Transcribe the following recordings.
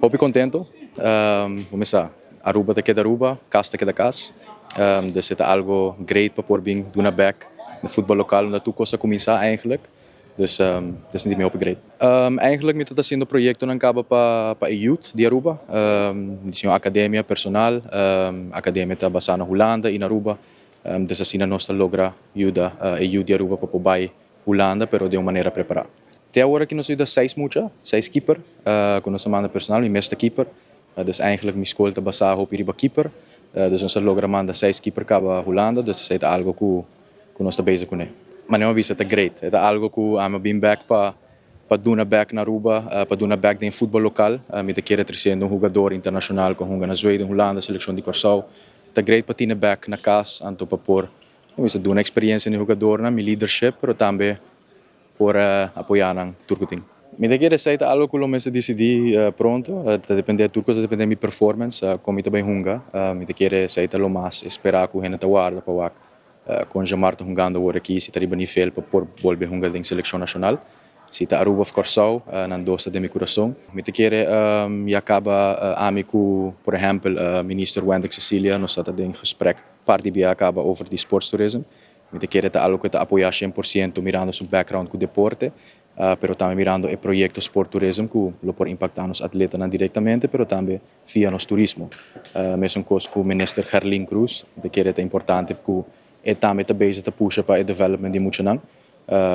Hopi contento. Começar. Aruba te queda Aruba, casa te queda casa. Dus het is algo great para por bem doen back de voetbal lokaal omdat tu cosa começar eigenlijk. Dus dat is niet meer op great. Eigenlijk met het haciendo proyecto nan cabo pa youth de Aruba. Dus een academia personal, academia ta basada na Holanda in Aruba. Dus assim nós logra ajuda youth de Aruba para bai Holanda, pero de uma maneira preparada. Até agora que nós temos seis keeper, com nossa manda personal, mijn meeste keeper. Dus eigenlijk mijn school te basar op riba keeper. Dus nós logra manda seis keeper caba Holanda, dus het is algo que nós está bezig com. Maar não visa, het is great. Het is algo que I'm been back pa doen back na Aruba, pa doen back in voetbal lokaal. Met de keren trazendo jogador internacional com hunga na Zweden, Holanda, seleção de Curaçao. Het is great pa tine back na casa, anto pa por. Visa doen experiencia in jogador na, mijn leadership, pero também por apoiar ang turcoting. Me de querer sair algo que lo me se decidi pronto, depende de turcos, depende de mi performance, como me bem hunga, me de querer sair lo mais, esperar que o gente guarda para wak, com Jean-Marc jogando agora aqui, se tá riba nível para por volver hunga em seleção nacional, se tá Aruba of Curaçao, nan dosta de mi coração, me de querer e acaba amigo, por exemplo, minister Wendek Cecilia, nós está em gesprek, parti bij acaba over die sporttoerisme. Me de querer algo que apoiar 100% mirando su background com deporte, pero também mirando o projeto sportturismo que lo por impactar nos atletas diretamente, pero também via nos turismo. Mesmo coisa que o minister Gerlin Cruz, de querer é importante que é também tá bezig te puxa para o development de muito não,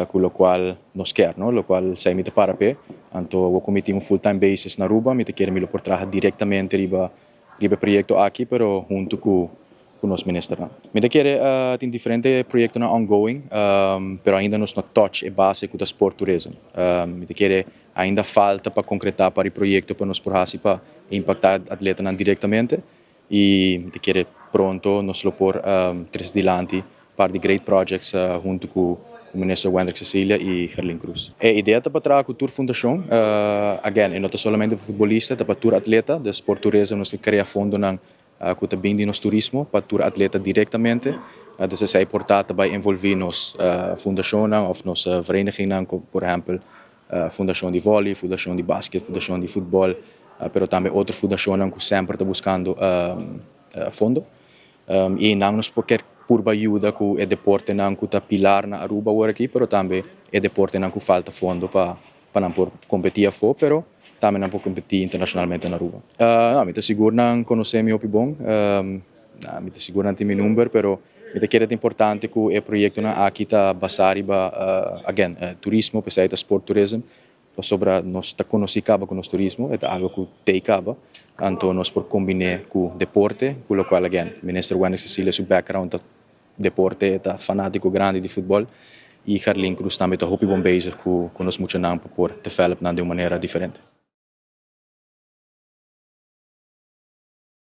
com o qual nos quer, no, lo qual sai me te para pé, então o comitê full-time basis na Aruba, me te querer me lo por trabalhar diretamente riba projeto aqui, pero junto com nos minister. Me de querer tem diferentes projetos ongoing, pero ainda nos não touch é básico da sportturismo. Me de querer ainda falta para concretar para o projeto para nos porrasi para impactar atletas diretamente e me de querer pronto nos lo por tres dilante para de great projects junto com o minister Wendek Cecilia e Gerlin Cruz. A ideia é para trabalhar com a Tour Fundação, again, não é somente futbolista, é para tour atleta, de sportturismo nos cria fundo na que também de nos turismo para tour atleta diretamente, dus é importante para envolver nos fundação ou nos verenigingen, como por exemplo fundação de vôlei, fundação de basquete, fundação de futebol, pero também outra fundação que sempre está buscando fundo e não nos quer por ajuda com o deporte não que está pilar na Aruba agora aqui, pero também o deporte não que falta fundo para não competir fora, pero também não pode competir internacionalmente na Aruba. Me estou seguro não conhecer meu bom, me estou seguro não tem meu número, pero me te querer importante que o projeto na aqui está basado again turismo, pessoal da sportturismo, sobre nós está conhecido com o turismo, é algo que tem cabo, então nós por combinar com o deporte, com o qual again, minister Wendek Cecilia seu background da deporte, é fanático grande de futebol. E Gerlin Cruz também está muito bom bezig com nós muito não para develop de uma maneira diferente.